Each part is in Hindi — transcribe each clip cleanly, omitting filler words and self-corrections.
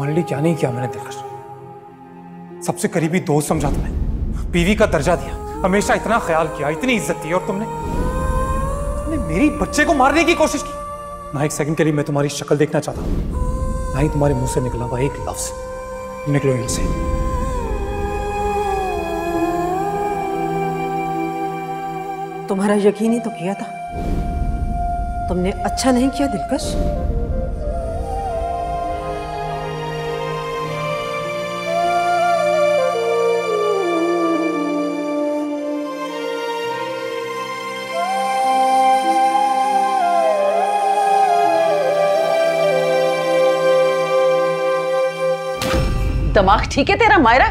तुम्हारे लिए क्या नहीं किया मैंने दिलकश। सबसे करीबी दोस्त समझा तुम्हें, बीवी का दर्जा दिया, हमेशा इतना ख्याल किया, इतनी इज्जत दी, और तुमने मेरी बच्चे को मारने की कोशिश की। ना एक सेकंड के लिए मैं तुम्हारी शक्ल देखना चाहता, ना ही तुम्हारे मुंह से निकला हुआ एक लफ्ज। निकलो यहीं से। तुम्हारा यकीन ही तो किया था, तुमने अच्छा नहीं किया दिलकश। दिमाग ठीक है तेरा मायरा?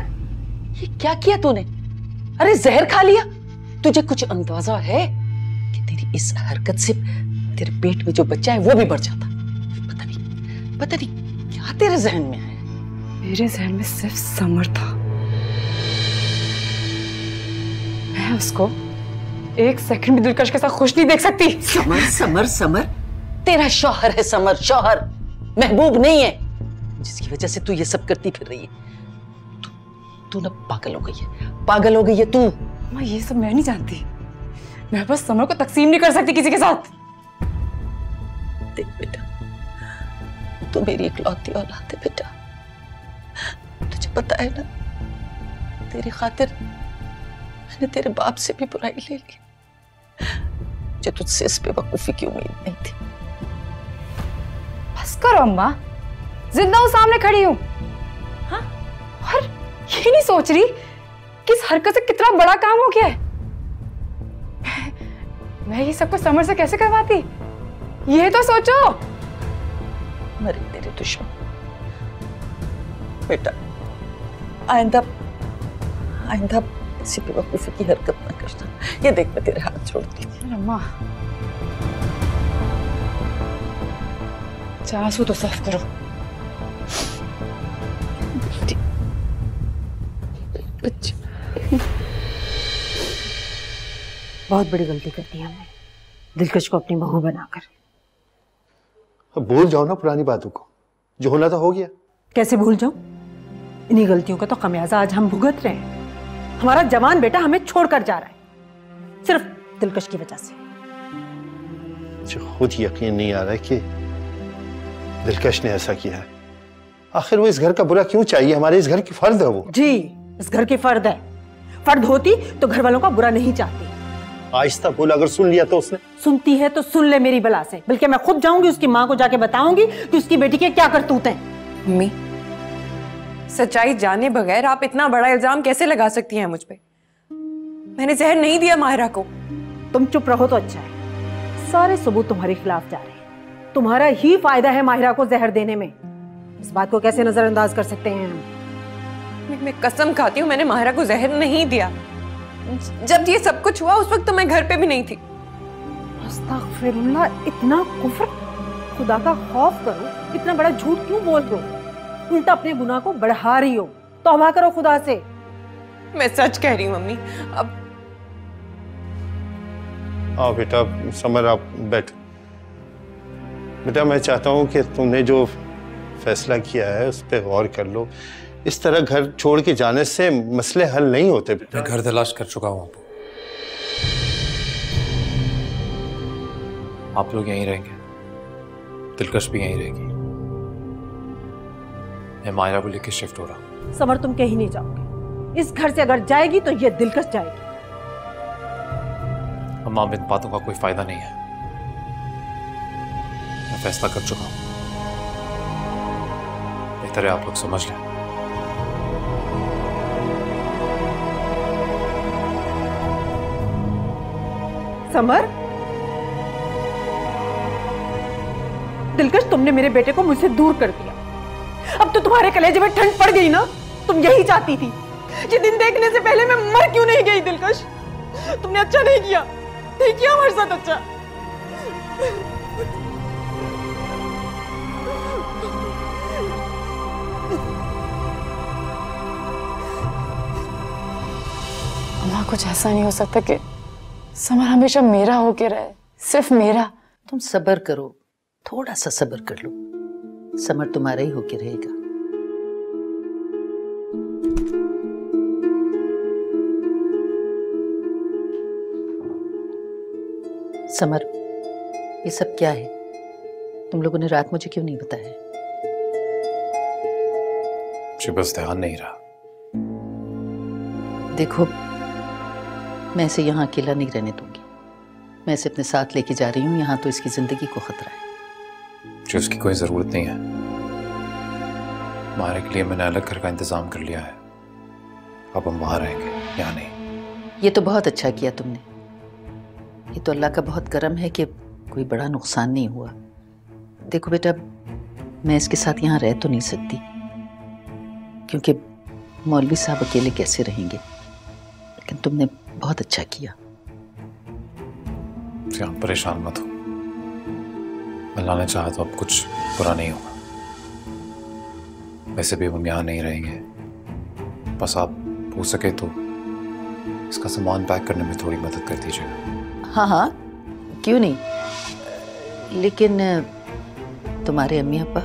ये क्या किया तूने? अरे जहर खा लिया। तुझे कुछ अंदाजा है कि तेरी इस हरकत से तेरे पेट में जो बच्चा है वो भी बढ़ जाता? पता नहीं क्या तेरे जहन में आया। मेरे जहन में सिर्फ समर था। मैं उसको एक सेकंड भी दिलकश के साथ खुश नहीं देख सकती। समर समर समर, तेरा शौहर है समर, शौहर, महबूब नहीं है, जिसकी वजह से तू ये सब करती फिर रही है। तू ना पागल हो गई है, पागल हो गई है तू। माँ ये सब मैं नहीं जानती, मैं बस समर को तकसीम नहीं कर सकती किसी के साथ। देख बेटा, तू मेरी इकलौती औलाद है बेटा। तुझे पता है ना, तेरी खातिर मैंने तेरे बाप से भी बुराई ले ली, जो तुझसे इस बेवकूफी की उम्मीद नहीं थी। बस करो अम्मा, जिंदा हूं, सामने खड़ी हूं। हाँ, और ये नहीं सोच रही कि इस हरकत से कितना बड़ा काम हो गया है। मैं ये सब कुछ समर से कैसे करवाती, ये तो सोचो। मरे तेरे दुश्मन। बेटा, आइंदा ऐसी बेवकूफी की हरकत ना करना। ये देख, मैं तेरे हाथ छोड़ती हूँ। अम्मा, आंसू तो साफ करो। बहुत बड़ी गलती कर दी हमने, दिलकश को अपनी बहू बनाकर। अब भूल जाओ ना पुरानी बातों को, जो होना था हो गया। कैसे भूल जाऊं? इन्हीं गलतियों का तो खमियाजा आज हम भुगत रहे हैं। हमारा जवान बेटा हमें छोड़कर जा रहा है, सिर्फ दिलकश की वजह से। मुझे खुद यकीन नहीं आ रहा है कि दिलकश ने ऐसा किया है। आखिर वो इस घर का बुरा क्यों चाहिए? हमारे इस घर की फर्द है वो। जी, इस घर की फर्द है। फर्द होती तो घर वालों का बुरा नहीं चाहती। आहिस्ता बोल, अगर सुन लिया तो उसने। सुनती है तो सुन ले मेरी बला से, बल्कि मैं खुद जाऊंगी उसकी माँ को जाके बताऊंगी कि उसकी बेटी के क्या करतूत हैं। मम्मी, सच्चाई जाने बगैर आप इतना बड़ा इल्जाम कैसे लगा सकती हैं मुझ पे? मैंने जहर नहीं दिया माहिरा को। तुम चुप रहो तो अच्छा है। सारे सबूत तुम्हारे खिलाफ जा रहे हैं। तुम्हारा ही फायदा है माहिरा को जहर देने में। इस बात को कैसे नजरअंदाज कर सकते हैं हम? मैं कसम खाती हूँ, मैंने माहिरा को जहर नहीं दिया। जब ये सब कुछ हुआ उस वक्त तो मैं घर पे भी नहीं थी। अस्तगफिरुल्लाह, इतना कुफ्र, खुदा का खौफ करो। इतना बड़ा झूठ क्यों बोल रहे हो? उल्टा अपने गुनाह को बढ़ा रही हो। तौबा करो खुदा से। मैं सच कह रही हूँ मम्मी। अब आओ बेटा, समर आप बैठ। बेटा, मैं चाहता हूँ कि तुमने जो फैसला किया है उस पर गौर कर लो। इस तरह घर छोड़ के जाने से मसले हल नहीं होते बेटा। मैं घर तलाश कर चुका हूँ। आप लोग यहीं रहेंगे, दिलकश भी यहीं रहेगी। मैं मायरा को लेकर शिफ्ट हो रहा हूँ। समर, तुम कहीं नहीं जाओगे। इस घर से अगर जाएगी तो ये दिलकश जाएगी। अम्मा, इन बातों का कोई फायदा नहीं है। मैं फैसला कर चुका हूँ। बेहतर है आप लोग समझ लें। समर, दिलकश, तुमने मेरे बेटे को मुझसे दूर कर दिया। अब तो तुम्हारे कलेजे में ठंड पड़ गई ना? तुम यही चाहती थी। ये दिन देखने से पहले मैं मर क्यों नहीं गई दिलकश? तुमने अच्छा नहीं किया, नहीं किया हमारे साथ अच्छा। अम्मा, कुछ ऐसा नहीं हो सकता कि समर हमेशा मेरा होके रहे, सिर्फ मेरा। तुम सब्र करो, थोड़ा सा सब्र कर लो। समर तुम्हारा ही होके रहेगा। समर, ये सब क्या है? तुम लोगों ने रात मुझे क्यों नहीं बताया? जी बस ध्यान नहीं रहा। देखो, मैं इसे यहाँ अकेला नहीं रहने दूंगी। मैं इसे अपने साथ लेके जा रही हूँ। यहाँ तो इसकी जिंदगी को खतरा है। जी उसकी कोई जरूरत नहीं है। हमारे के लिए मैंने अलग घर का इंतजाम कर लिया है। अब हम वहां रहेंगे, यहाँ नहीं। ये तो बहुत अच्छा किया तुमने। ये तो अल्लाह का बहुत करम है कि कोई बड़ा नुकसान नहीं हुआ। देखो बेटा, मैं इसके साथ यहाँ रह तो नहीं सकती, क्योंकि मौलवी साहब अकेले कैसे रहेंगे। लेकिन तुमने बहुत अच्छा किया। आप परेशान मत हो। अल्लाह ने चाहा तो अब कुछ बुरा नहीं होगा। वैसे भी हम यहाँ नहीं रहेंगे। बस आप हो सके तो इसका सामान पैक करने में थोड़ी मदद कर दीजिएगा। हाँ हाँ, क्यों नहीं। लेकिन तुम्हारे अम्मी अब्बा?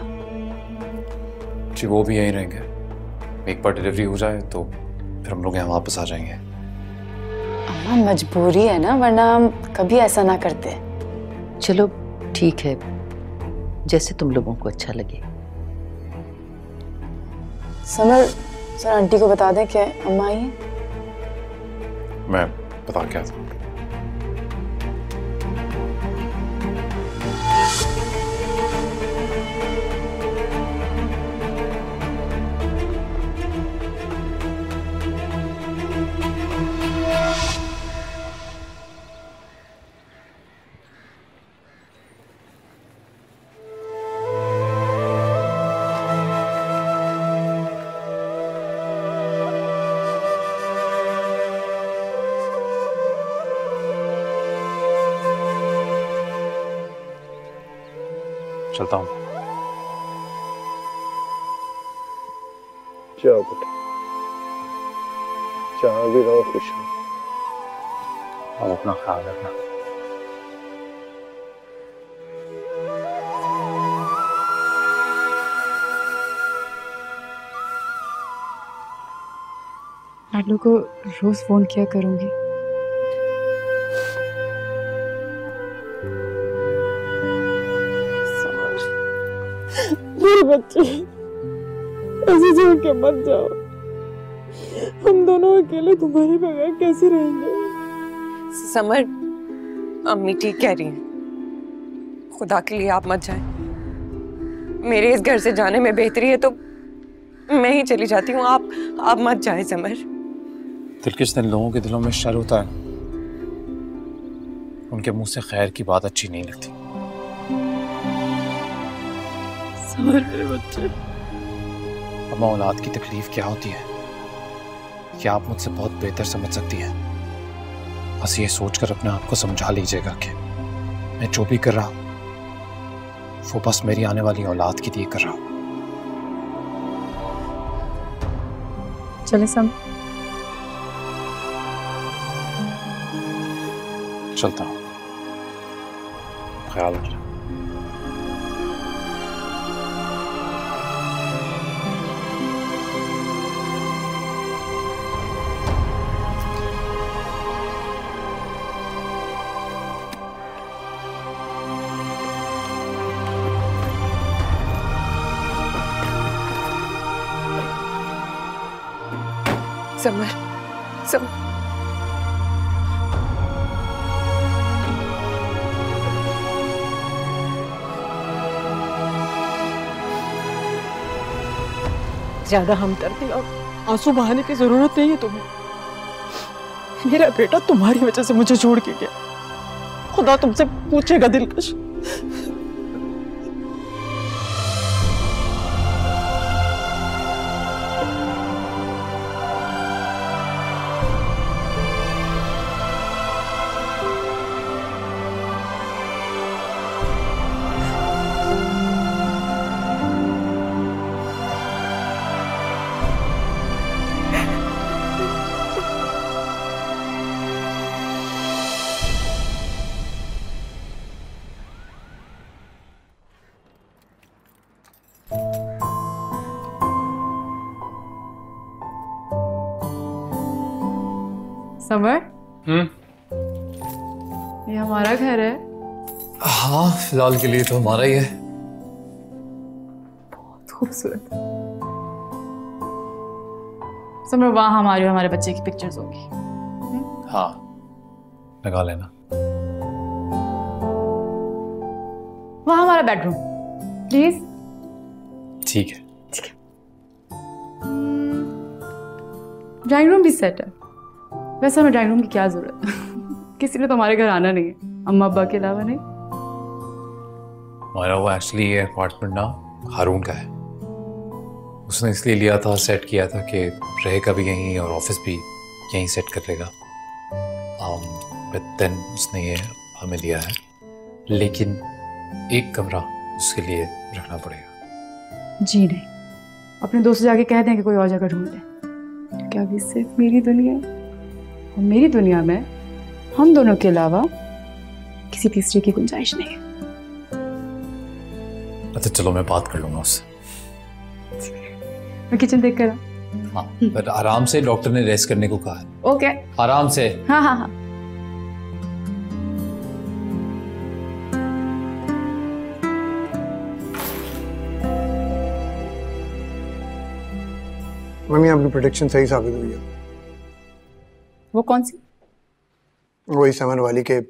जी वो भी यहीं रहेंगे। एक बार डिलीवरी हो जाए तो फिर हम लोग यहाँ वापस आ जाएंगे। अम्मा मजबूरी है ना, वरना हम कभी ऐसा ना करते। चलो ठीक है, जैसे तुम लोगों को अच्छा लगे। समर, सर आंटी को बता दें कि अम्मा आई है। मैं बता के आता हूँ। चलता हूँ। जाओ बेटा, जहाँ भी रहो खुश हो। अब अपना ख्याल रखना। लाडू को रोज फोन किया करूंगी। मेरे बच्चे, ऐसे छोड़ के मत जाओ। हम दोनों अकेले तुम्हारे बगैर कैसे रहेंगे? समर, अम्मी ठीक कह रही हैं। खुदा के लिए आप मत जाएं। मेरे इस घर से जाने में बेहतरी है तो मैं ही चली जाती हूँ। आप मत जाएं समर। दिलकश, जिन लोगों के दिलों में शर होता है उनके मुंह से खैर की बात अच्छी नहीं लगती। समर मेरे बच्चे, अम्मा, औलाद की तकलीफ क्या होती है कि आप मुझसे बहुत बेहतर समझ सकती हैं। बस ये सोचकर अपने आप को समझा लीजिएगा कि मैं जो भी कर रहा हूं वो बस मेरी आने वाली औलाद के लिए कर रहा हूं। चले सम। चलता हूं, ख्याल रखना। समर, समर, ज्यादा हमदर्दी और आंसू बहाने की जरूरत नहीं है तुम्हें। मेरा बेटा तुम्हारी वजह से मुझे छोड़ के गया। खुदा तुमसे पूछेगा दिलकश। समर, ये हमारा घर है। हाँ, फिलहाल के लिए तो हमारा ही है। बहुत खूबसूरत। समझो वहाँ हमारे बच्चे की पिक्चर्स होगी। हाँ, लगा लेना। वहाँ हमारा बेडरूम प्लीज। ठीक है। ड्राइंग रूम भी सेट है। वैसे हमें ड्राइंग रूम की क्या जरूरत है? किसी ने तो हमारे घर आना नहीं है, अम्मा अब्बा के अलावा नहीं। हमारा वो एक्चुअली ये अपार्टमेंट ना हारून का है। उसने इसलिए लिया था, सेट किया था कि रहेगा भी यहीं और ऑफिस भी यहीं सेट कर लेगा। बट देन उसने ये हमें दिया है, लेकिन एक कमरा उसके लिए रखना पड़ेगा। जी नहीं, अपने दोस्त से जाके कह दें कि कोई और जगह ढूंढ ले, क्योंकि अभी सिर्फ मेरी दुनिया है और मेरी दुनिया में हम दोनों के अलावा किसी तीसरे की गुंजाइश नहीं है। अच्छा चलो, मैं बात कर लूंगा उससे। मैं किचन देख कर। हाँ, पर आराम से, डॉक्टर ने रेस्ट करने को कहा है। ओके, आराम से। हाँ हाँ हाँ। मम्मी, आपकी प्रेडिक्शन सही साबित हुई है। वो कौन सी? वही समर वाली के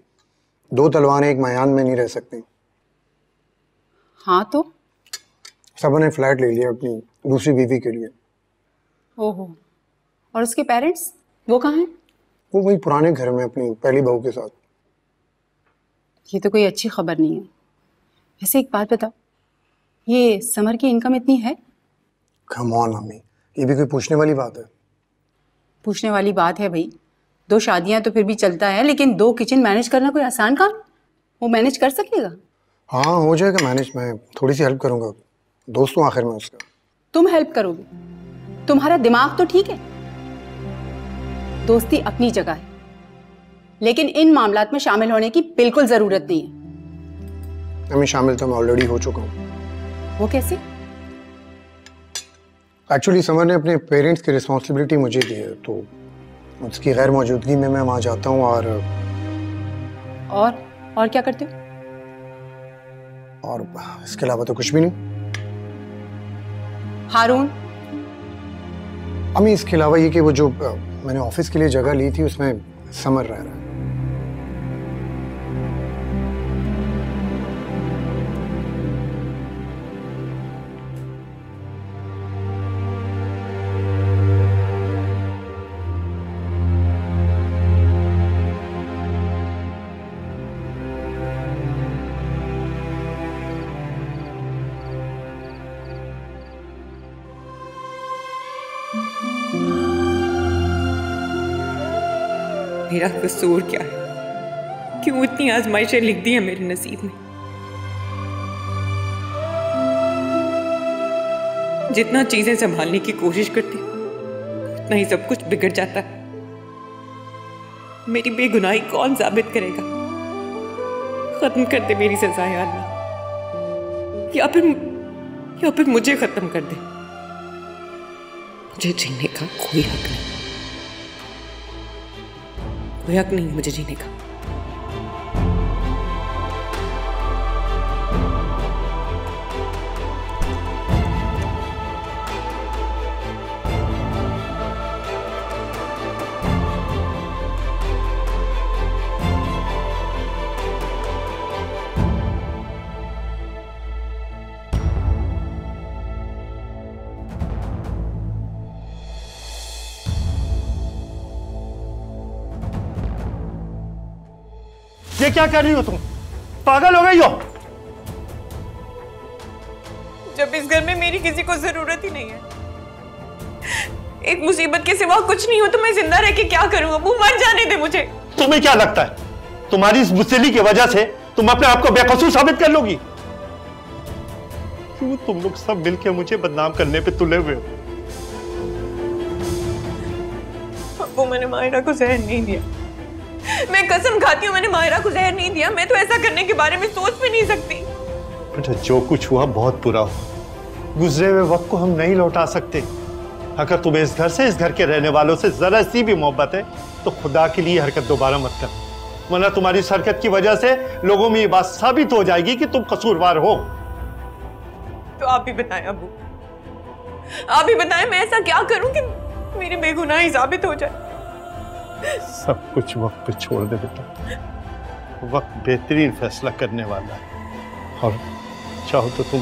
2 तलवारें एक मैदान में नहीं रह सकती। हाँ तो समर ने फ्लैट ले लिया अपनी दूसरी बीवी के लिए। ओहो, और उसके पेरेंट्स वो कहाँ हैं? वो वही पुराने घर में अपनी पहली बहू के साथ। ये तो कोई अच्छी खबर नहीं है। वैसे एक बात बताओ, ये समर की इनकम इतनी है? कम ऑन मम्मी, ये भी कोई पूछने वाली बात है? पूछने वाली बात है भाई। 2 शादियां तो फिर भी चलता है, लेकिन 2 किचन मैनेज करना कोई आसान काम? वो मैनेज कर सकेगा? हाँ, हो जाएगा मैनेज। मैं थोड़ी सी हेल्प करूंगा, दोस्त हूँ आखिर में उसका। तुम हेल्प करोगे? तुम्हारा दिमाग तो ठीक है। दोस्ती अपनी जगह है, लेकिन इन मामलात में शामिल होने की बिल्कुल जरूरत नहीं है। मैं शामिल तो मैं ऑलरेडी हो चुका हूँ। वो कैसे? एक्चुअली समर ने अपने पेरेंट्स की रिस्पॉन्सिबिलिटी मुझे दी है, तो उसकी गैर मौजूदगी में मैं वहाँ जाता हूँ। और क्या करते हो? और इसके अलावा तो कुछ भी नहीं। हारून, अम्मी, इसके अलावा ये कि वो जो मैंने ऑफिस के लिए जगह ली थी उसमें समर रह रहा है। मेरा कसूर क्या है? क्यों इतनी आजमाइशें लिख दी हैं मेरे नसीब में? जितना चीजें संभालने की कोशिश करती हूँ, उतना ही सब कुछ बिगड़ जाता है। मेरी बेगुनाही कौन साबित करेगा? खत्म कर दे मेरी सजा या अल्लाह, या फिर मुझे खत्म कर दे। मुझे जीने का कोई हक नहीं, कोई हक नहीं मुझे जीने का। ये क्या कर रही हो तुम? पागल हो गई हो? जब इस घर में मेरी किसी को जरूरत ही नहीं है, एक मुसीबत के सिवा कुछ नहीं हो, तो मैं जिंदा रह के क्या करूं? अब मर जाने दे मुझे। तुम्हें क्या लगता है तुम्हारी इस बुसेली की वजह से तुम अपने आप को बेकसूर साबित कर लोगी? क्यों तुम लोग सब मिलकर मुझे बदनाम करने पे तुले हुए हो? वो मैंने माहिरा को जहर नहीं दिया, मैं कसम खाती हूँ मैंने माहिरा को जहर नहीं दिया। मैं तो ऐसा करने के बारे में सोच भी नहीं सकती। अच्छा, जो कुछ हुआ बहुत बुरा हुआ। गुजरे हुए वक्त को हम नहीं लौटा सकते। अगर तुम्हें इस घर से, इस घर के रहने वालों से जरा सी भी मोहब्बत है तो खुदा के लिए हरकत दोबारा मत कर। वरना तुम्हारी इस हरकत की वजह से लोगों में ये बात साबित हो जाएगी कि तुम कसूरवार हो। तो आप ही बताएं अबू, आप ही बताएं मैं ऐसा क्या करूं कि मेरी बेगुनाही साबित हो जाए। सब कुछ वक्त पे छोड़ दे बेटा, वक्त बेहतरीन फैसला करने वाला है। और चाहो तो तुम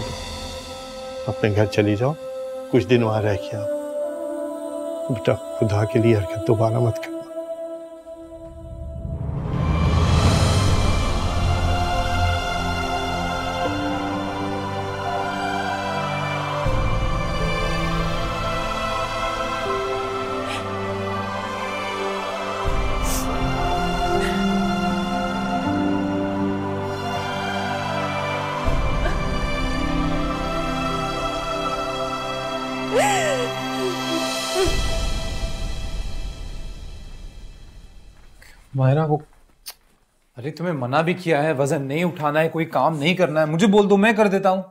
अपने घर चली जाओ, कुछ दिन वहां रह के आओ। बेटा खुदा के लिए हरकत दोबारा मत करना। मायरा वो, अरे तुम्हें मना भी किया है, वजन नहीं उठाना है, कोई काम नहीं करना है, मुझे बोल दो मैं कर देता हूँ।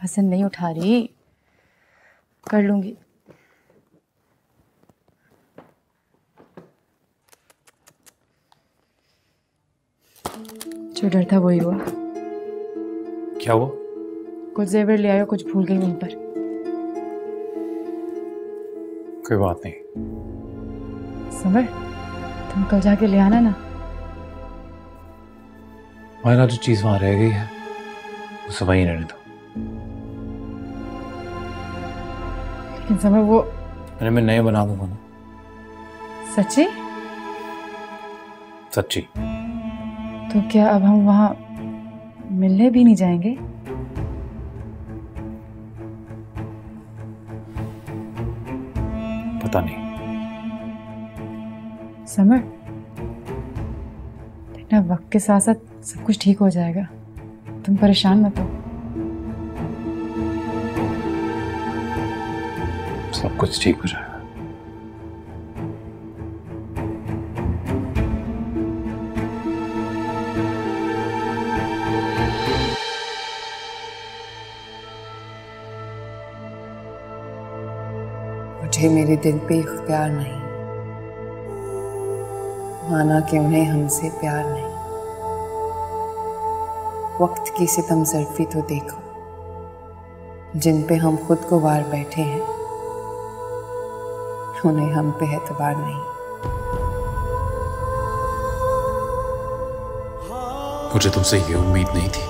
वजन नहीं उठा रही, कर लूंगी। जो डर था वही हुआ। क्या हुआ? कुछ जेवर ले आयो, कुछ भूल गई वहीं पर। कोई बात नहीं। समर, तुम कल जाके ले आना ना। मायरा जो चीज वहां रह गई है उसे वहीं रहने दो। लेकिन समर वो, अरे मैं नए बना दूंगा ना। सच्ची? सच्ची। तो क्या अब हम वहां मिलने भी नहीं जाएंगे? पता नहीं। समर, देखना वक्त के साथ साथ सब कुछ ठीक हो जाएगा, तुम परेशान मत हो। सब कुछ ठीक हो जाएगा। मुझे मेरे दिल पे इख्तियार नहीं, माना कि उन्हें हमसे प्यार नहीं। वक्त की सितम ज़र्फी तो देखो, जिन पे हम खुद को वार बैठे हैं, उन्हें हम पे एतबार नहीं। मुझे तुमसे ये उम्मीद नहीं थी।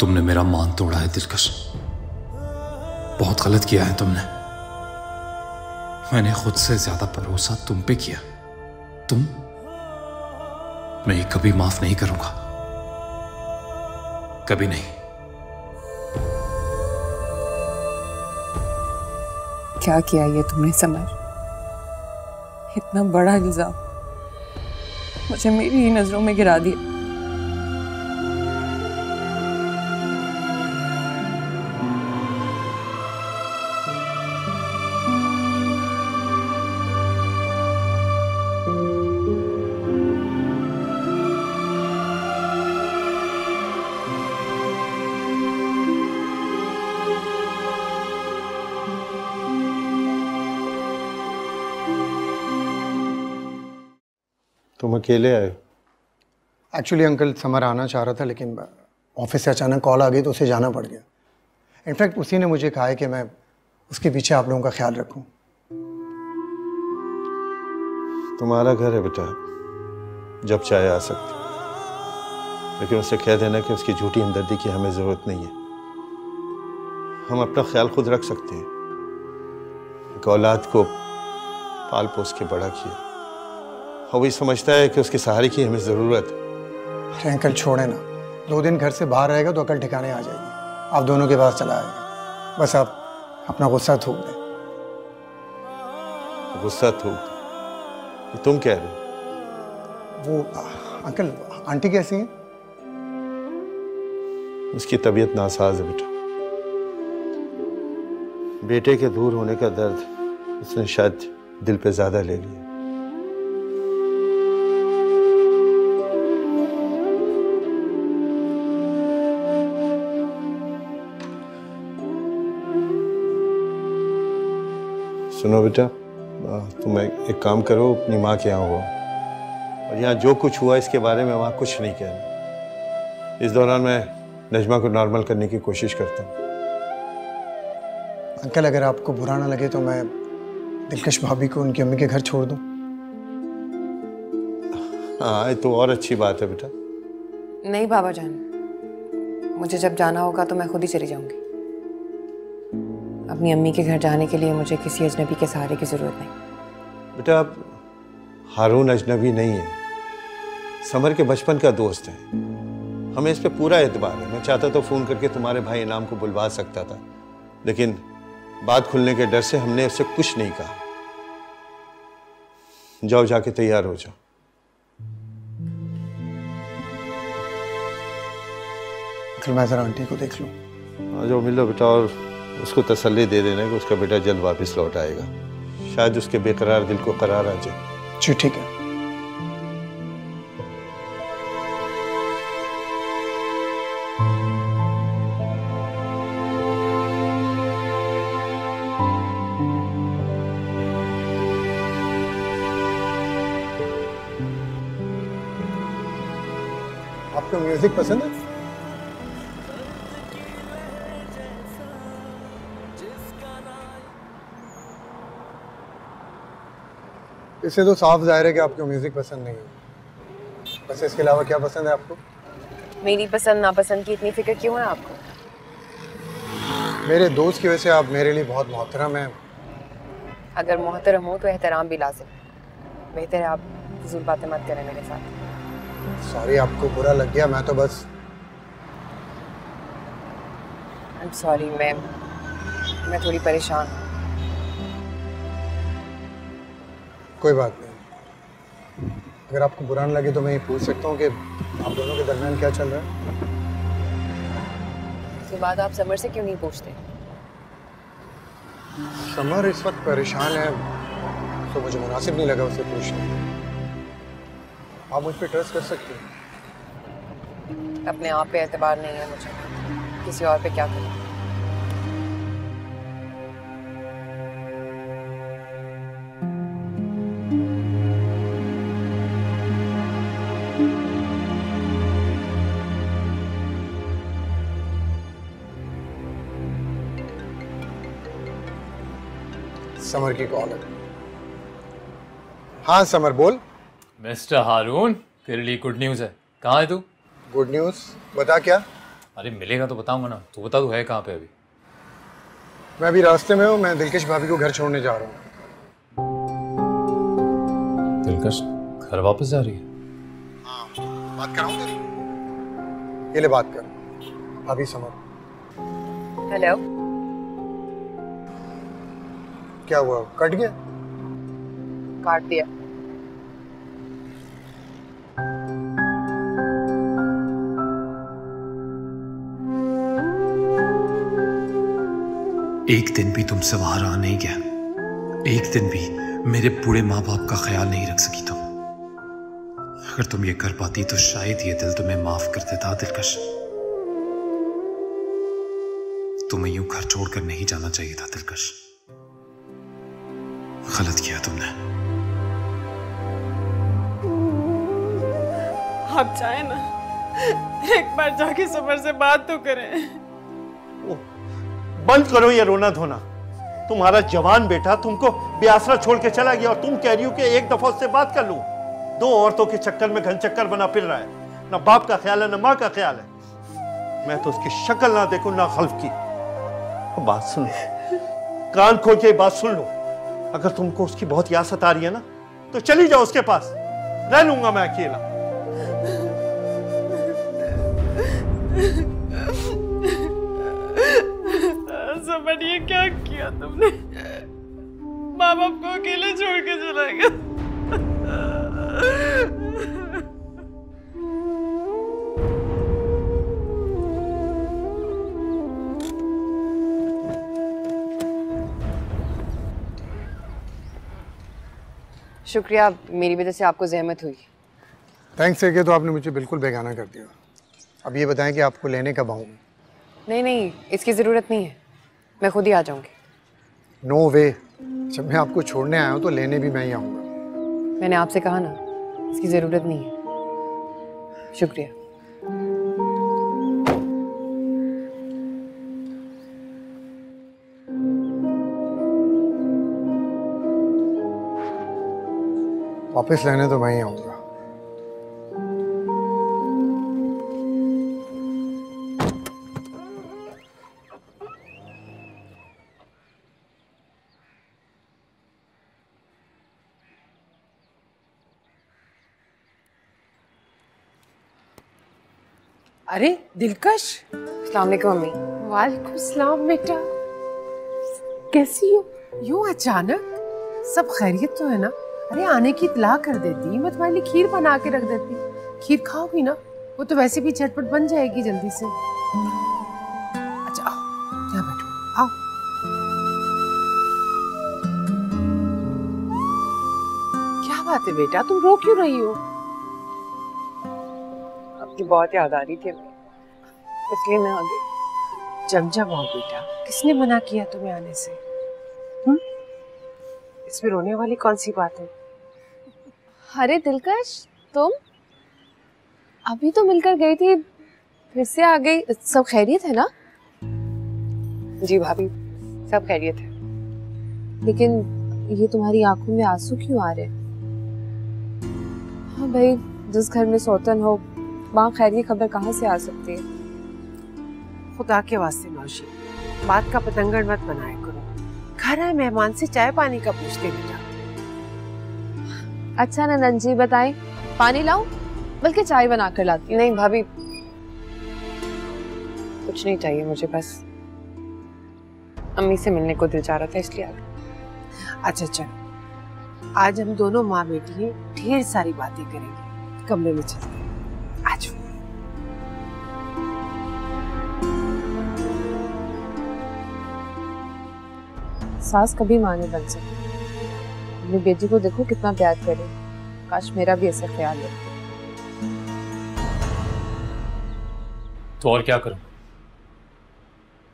तुमने मेरा मान तोड़ा है दिलकश, बहुत गलत किया है तुमने। मैंने खुद से ज्यादा भरोसा तुम पे किया। तुम, मैं ये कभी माफ नहीं करूंगा, कभी नहीं। क्या किया ये तुमने समर? इतना बड़ा इल्जाम मुझे मेरी ही नजरों में गिरा दिया। तुम अकेले आए? एक्चुअली अंकल समर आना चाह रहा था, लेकिन ऑफिस से अचानक कॉल आ गई तो उसे जाना पड़ गया। इनफैक्ट उसी ने मुझे कहा है कि मैं उसके पीछे आप लोगों का ख्याल रखूं। तुम्हारा घर है बेटा, जब चाहे आ सकते, लेकिन उसे कह देना कि उसकी झूठी हमदर्दी की हमें ज़रूरत नहीं है। हम अपना ख्याल खुद रख सकते हैं। एक औलाद को पाल पोस के बड़ा किया, और वही समझता है कि उसके सहारे की हमें ज़रूरत है। अरे अंकल छोड़े ना, 2 दिन घर से बाहर रहेगा तो अकल ठिकाने आ जाएगी, आप दोनों के पास चला आएगा। बस आप अपना गुस्सा थूक दें। गुस्सा थूक दे, ये तुम कह रहे हो? वो अंकल, आंटी कैसी हैं? उसकी तबीयत नासाज है बेटा। बेटे के दूर होने का दर्द उसने शायद दिल पे ज्यादा ले लिया। सुनो बेटा, तुम एक काम करो, अपनी माँ के यहाँ हो, और यहाँ जो कुछ हुआ इसके बारे में वहाँ कुछ नहीं कहना। इस दौरान मैं नजमा को नॉर्मल करने की कोशिश करता हूँ। अंकल, अगर आपको बुरा ना लगे तो मैं दिलकश भाभी को उनकी अम्मी के घर छोड़ दूँ? हाँ, ये तो और अच्छी बात है बेटा। नहीं बाबा जान, मुझे जब जाना होगा तो मैं खुद ही चली जाऊंगी। अपनी अम्मी के घर जाने के लिए मुझे किसी अजनबी के सहारे की जरूरत नहीं। बेटा, अब हारून अजनबी नहीं है, समर के बचपन का दोस्त है। हमें इस पे पूरा एतबार है। मैं चाहता तो फोन करके तुम्हारे भाई इनाम को बुलवा सकता था, लेकिन बात खुलने के डर से हमने उससे कुछ नहीं कहा। जाओ, जाके तैयार हो जाओ। अंकल, मैं जरा आंटी को देख लूं। आ जाओ, मिलो बेटा, और उसको तसल्ली दे देना कि उसका बेटा जल्द वापस लौट आएगा। शायद उसके बेकरार दिल को करार आ जाए। जी ठीक है। आपको म्यूजिक पसंद है? इससे तो साफ जाहिर है कि आपको म्यूजिक पसंद नहीं है। बस इसके अलावा क्या पसंद है आपको? मेरी पसंद नापसंद की इतनी फिक्र क्यों है आपको? मेरे दोस्त की वजह से आप मेरे लिए बहुत मोहतरम हैं। अगर मोहतरम हो तो एहतराम भी लाजिम। बेहतर है आप फजूल बातें मत करें मेरे साथ। सॉरी, आपको बुरा लग गया। मैं तो बस सॉरी, मैं थोड़ी परेशान हूँ। कोई बात नहीं। अगर आपको बुरा न लगे तो मैं ये पूछ सकता हूँ कि आप दोनों के दरमियान क्या चल रहा है? उसके बाद आप समर से क्यों नहीं पूछते? समर इस वक्त परेशान है तो मुझे मुनासिब नहीं लगा उसे पूछना। आप मुझ पर ट्रस्ट कर सकते हैं। अपने आप पे एतबार नहीं है मुझे, किसी और पे क्या करूं? समर की कॉल है। हाँ समर, बोल। मिस्टर हारून, तेरे लिए गुड न्यूज़ है। कहाँ है तू? Good news? बता क्या? अरे मिलेगा तो बताऊंगा ना। तू बता, तू है कहाँ पे अभी? मैं अभी रास्ते में हूँ। मैं दिलकश भाभी को घर छोड़ने जा रहा हूँ। दिलकश घर वापस जा रही है? हाँ, बात कराऊँ तेरी? ये ले बात कर। भाभी समर। हेलो। क्या हुआ, कट गया? काट दिया। एक दिन भी तुमसे वहां रहा नहीं गया। एक दिन भी मेरे बूढ़े माँ बाप का ख्याल नहीं रख सकी तुम। अगर तुम ये कर पाती तो शायद ये दिल तुम्हें माफ कर देता दिलकश। तुम्हें यूं घर छोड़कर नहीं जाना चाहिए था दिलकश। गलत किया तुमने। आप चाहे ना, एक बार जाके समर से बात तो करें। बंद करो ये रोना धोना। तुम्हारा जवान बेटा तुमको बेआसरा छोड़ के चला गया और तुम कह रही हो कि एक दफा उससे बात कर लूं। दो औरतों के चक्कर में घन चक्कर बना फिर रहा है। ना बाप का ख्याल है ना माँ का ख्याल है। मैं तो उसकी शक्ल ना देखूं ना खल्फ की। बात सुन, कान खोल के बात सुन लो। अगर तुमको उसकी बहुत याद सता रही है ना तो चली जाओ उसके पास। रह लूंगा मैं अकेला। समर, ये क्या किया तुमने? माँ बाप को अकेले छोड़ के चला गया। शुक्रिया, मेरी वजह से आपको जहमत हुई। थैंक्स है कि तो आपने मुझे बिल्कुल बेगाना कर दिया। अब ये बताएं कि आपको लेने कब आऊँ? नहीं नहीं, इसकी ज़रूरत नहीं है, मैं खुद ही आ जाऊंगी। नो वे। जब मैं आपको छोड़ने आया हूँ तो लेने भी मैं ही आऊँगा। मैंने आपसे कहा ना, इसकी जरूरत नहीं है। शुक्रिया। वापस लेने तो मैं ही आऊंगा। अरे दिलकश। अस्सलाम वालेकुम अम्मी। वालेकुम सलाम बेटा, कैसी हो? यूं अचानक? सब खैरियत तो है ना? अरे आने की इत्तला कर देती, मैं तुम्हारे लिए खीर बना के रख देती। खीर खाओगी ना? वो तो वैसे भी झटपट बन जाएगी जल्दी से। अच्छा आओ, यहाँ बैठो, आओ। क्या बात है बेटा, तुम रो क्यों रही हो? आपकी बहुत याद आ रही थी इसलिए मैं आ गई। जमजम आओ बेटा, किसने मना किया तुम्हें आने से? इसमें रोने वाली कौन सी बात है? अरे दिलकश, तुम अभी तो मिलकर गई थी, फिर से आ गई। सब खैरियत है ना? जी भाभी, सब खैरियत है। लेकिन ये तुम्हारी आंखों में आंसू क्यों आ रहे हैं? हाँ भाई, जिस घर में सौतन हो वहाँ खैर की खबर कहाँ से आ सकती है? खुदा के वास्ते नौशी, बात का पतंगड़ मत बनाया करो। घर आए मेहमान से चाय पानी का पूछते बेटा। अच्छा नंदन जी, बताएं पानी लाऊं बल्कि चाय बना कर लाती? नहीं भाभी, कुछ नहीं चाहिए मुझे, बस अम्मी से मिलने को दिल चाह रहा था इसलिए आ गई। अच्छा चलो, आज हम दोनों माँ बेटी ढेर सारी बातें करेंगे। कमरे में चलते हैं, आज सास कभी मां नहीं बन सकती। अपनी बेटी को देखो कितना प्यार करे, काश मेरा भी ऐसा ख्याल रखे। तो और क्या करूं?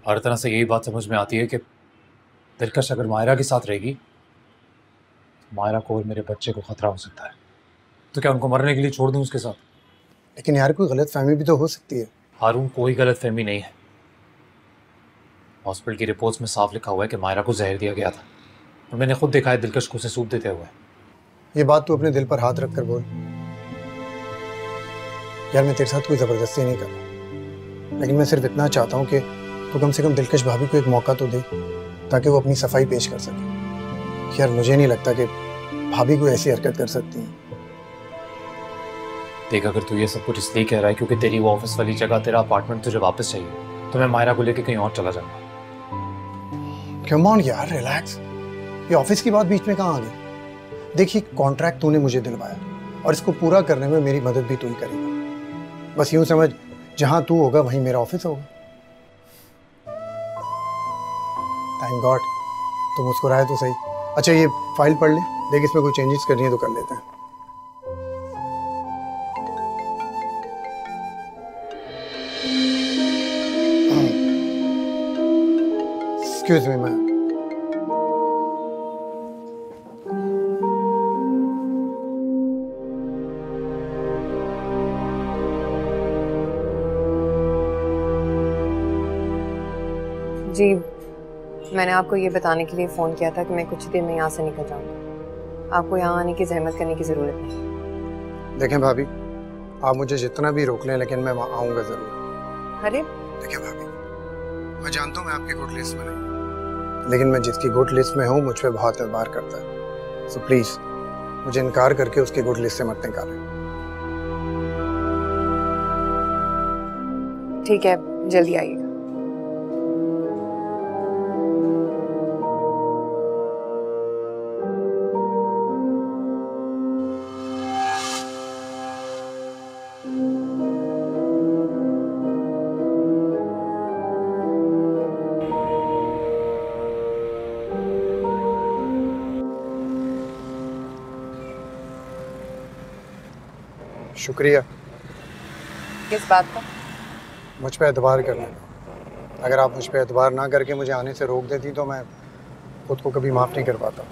हर तरह से यही बात समझ में आती है कि दिलकश अगर मायरा के साथ रहेगी तो मायरा को और मेरे बच्चे को खतरा हो सकता है। तो क्या उनको मरने के लिए छोड़ दूं उसके साथ? लेकिन यार कोई गलत फहमी भी तो हो सकती है। हारून, कोई गलत फहमी नहीं है। हॉस्पिटल की रिपोर्ट्स में साफ लिखा हुआ है कि मायरा को जहर दिया गया था और मैंने खुद देखा है दिलकश को उसे सूप देते हुए। ये बात तू अपने दिल पर हाथ रख कर बोल। यार मैं तेरे साथ कोई ज़बरदस्ती नहीं कर रहा, लेकिन मैं सिर्फ इतना चाहता हूँ कि तू कम से कम दिलकश भाभी को एक मौका तो दे ताकि वो अपनी सफाई पेश कर सके। यार मुझे नहीं लगता कि भाभी को ऐसी हरकत कर सकती है। देख, अगर तू ये सब कुछ इसलिए कह रहा है क्योंकि तेरी वो ऑफिस वाली जगह, तेरा अपार्टमेंट तुझे वापस चाहिए, तो मैं मायरा को लेकर कहीं और चला जाऊंगा। कम ऑन यार, रिलैक्स। ये ऑफिस की बात बीच में कहाँ आ गई? देखिए, कॉन्ट्रैक्ट तूने मुझे दिलवाया और इसको पूरा करने में मेरी मदद भी तू ही करेगा। बस यूं समझ, जहां तू होगा वहीं मेरा ऑफिस होगा। थैंक गॉड तू मुस्कुराए तो सही। अच्छा ये फाइल पढ़ ले, देख इसमें कोई चेंजेस करनी है तो कर लेते हैं। Excuse me ma'am. जी, मैंने आपको ये बताने के लिए फ़ोन किया था कि मैं कुछ देर में यहाँ से निकल जाऊँगा। आपको यहाँ आने की जहमत करने की ज़रूरत नहीं। देखें भाभी, आप मुझे जितना भी रोक लें लेकिन मैं वहाँ आऊँगा ज़रूर। अरे देखिए भाभी, मैं जानता हूँ मैं आपकी गुड लिस्ट में नहीं, लेकिन मैं जिसकी गुड लिस्ट में हूँ मुझ पर बहुत एतबार करता है। सो प्लीज़ मुझे इनकार करके उसकी गुड लिस्ट से मत निकालें। ठीक है, जल्दी आइएगा। शुक्रिया। किस बात का? मुझ पे एतबार करने का। अगर आप मुझ पे एतबार ना करके मुझे आने से रोक देती तो मैं खुद को कभी माफ़ नहीं कर पाता।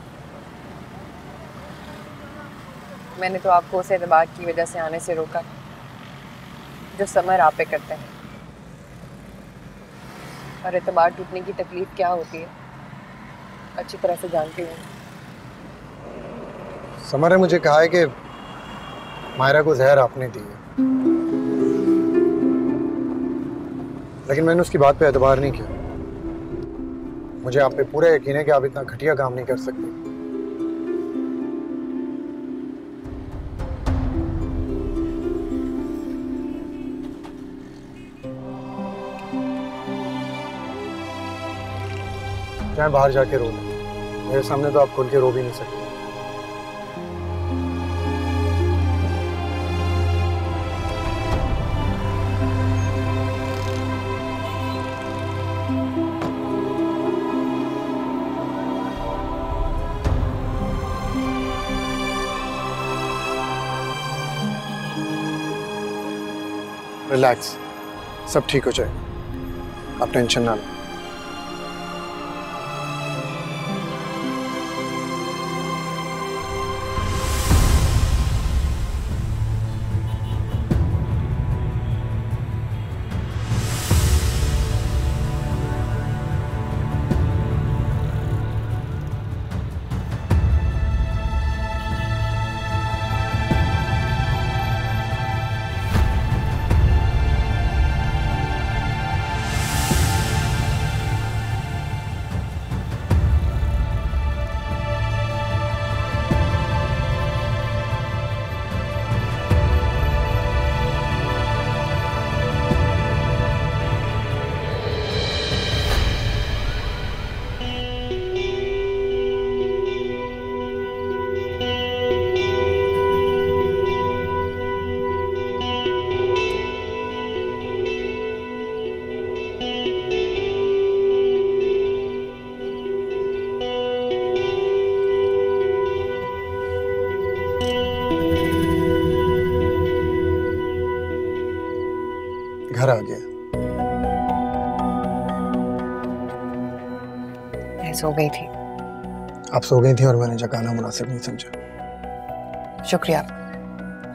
मैंने तो आपको उस एतबार की वजह से आने से रोका जो समर आप पे करते हैं। और एतबार टूटने की तकलीफ क्या होती है अच्छी तरह से जानती हूँ। समर ने मुझे कहा है कि मायरा को जहर आपने दी है, लेकिन मैंने उसकी बात पे एतबार नहीं किया। मुझे आप पे पूरा यकीन है कि आप इतना घटिया काम नहीं कर सकते। चाहे बाहर जाके रो लें, मेरे सामने तो आप खुल के रो भी नहीं सकते। रिलैक्स, सब ठीक हो जाएगा, आप टेंशन ना लें। घर आ गया। मैं सो गई थी। आप सो गई थी और मैंने जगाना मुनासिब नहीं समझा। शुक्रिया।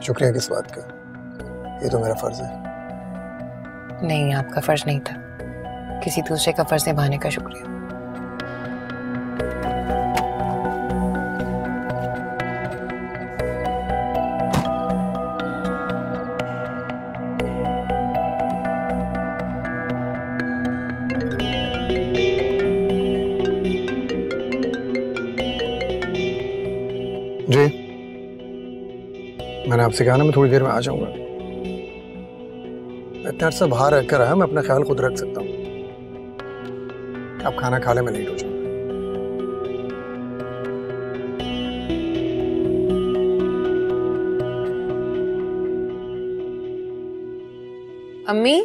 शुक्रिया किस बात का? ये तो मेरा फर्ज है। नहीं, आपका फर्ज नहीं था, किसी दूसरे का फर्ज निभाने का शुक्रिया। जी, मैंने आपसे कहा ना मैं थोड़ी देर में आ जाऊंगा। इतना अर्सा बाहर रहकर आया, मैं अपना ख्याल खुद रख सकता हूँ। आप खाना खा ले, मैं लेट हो जाऊंगा। अम्मी,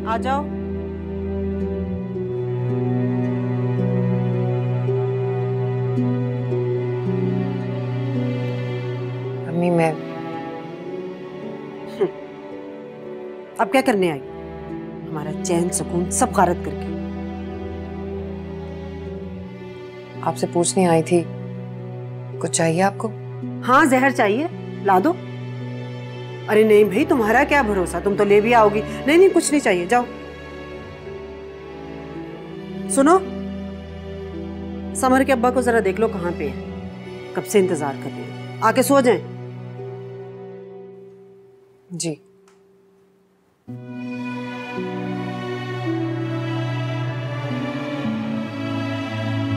आ जाओ। अम्मी मैं अब क्या करने आई? हमारा चैन सुकून सब गारत करके। आपसे पूछने आई थी, कुछ चाहिए आपको? हाँ, जहर चाहिए, ला दो। अरे नहीं भाई, तुम्हारा क्या भरोसा, तुम तो ले भी आओगी। नहीं नहीं, कुछ नहीं चाहिए, जाओ। सुनो, समर के अब्बा को जरा देख लो कहाँ पे है, कब से इंतजार कर रहे हैं, आके सो जाएं। जी।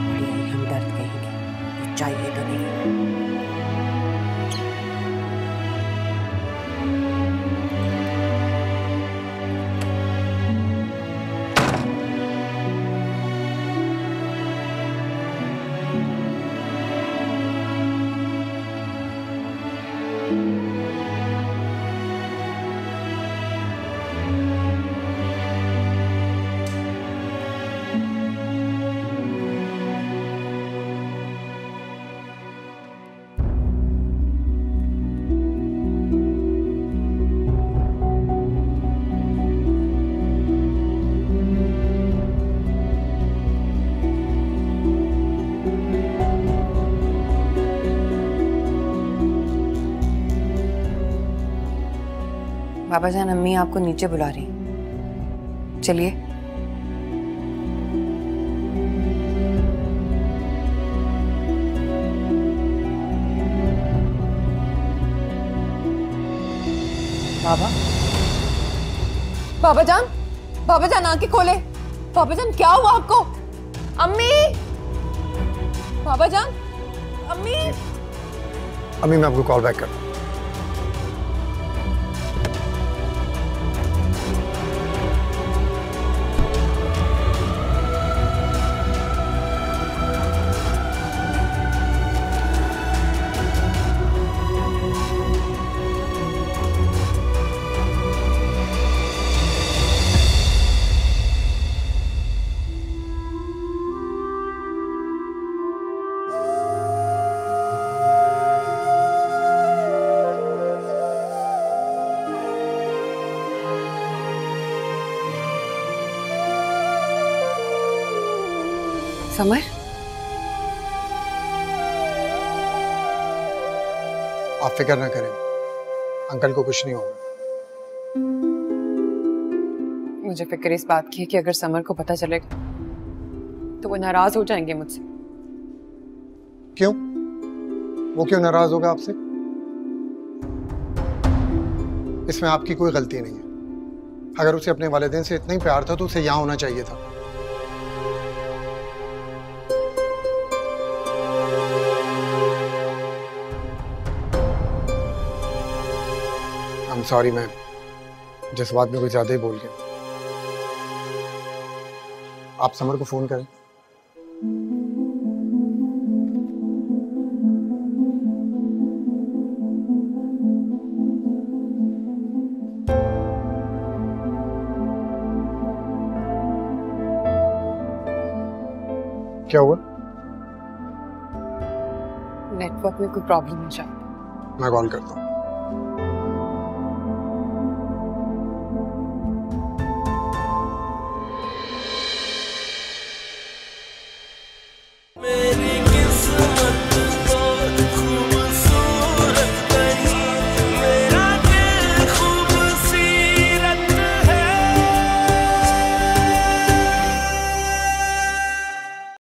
बड़ी हमदर्द कहेंगे, कुछ चाहिए तो नहीं। बाबा जान, अम्मी आपको नीचे बुला रही, चलिए। बाबा, बाबा जान आंखें खोले। बाबा जान क्या हुआ आपको? अम्मी, बाबा जान, अम्मी। अम्मी मैं आपको कॉल बैक कर। समर, आप फिक्र ना करें, अंकल को कुछ नहीं होगा। मुझे फिक्र इस बात की है कि अगर समर को पता चलेगा तो वो नाराज हो जाएंगे मुझसे। क्यों? वो क्यों नाराज होगा आपसे? इसमें आपकी कोई गलती नहीं है। अगर उसे अपने वालिदैन से इतना ही प्यार था तो उसे यहां होना चाहिए था। सॉरी, मैं जज्बात में कुछ ज्यादा ही बोल गया। आप समर को फोन करें। क्या हुआ? नेटवर्क में कोई प्रॉब्लम है शायद। मैं कॉल करता हूँ।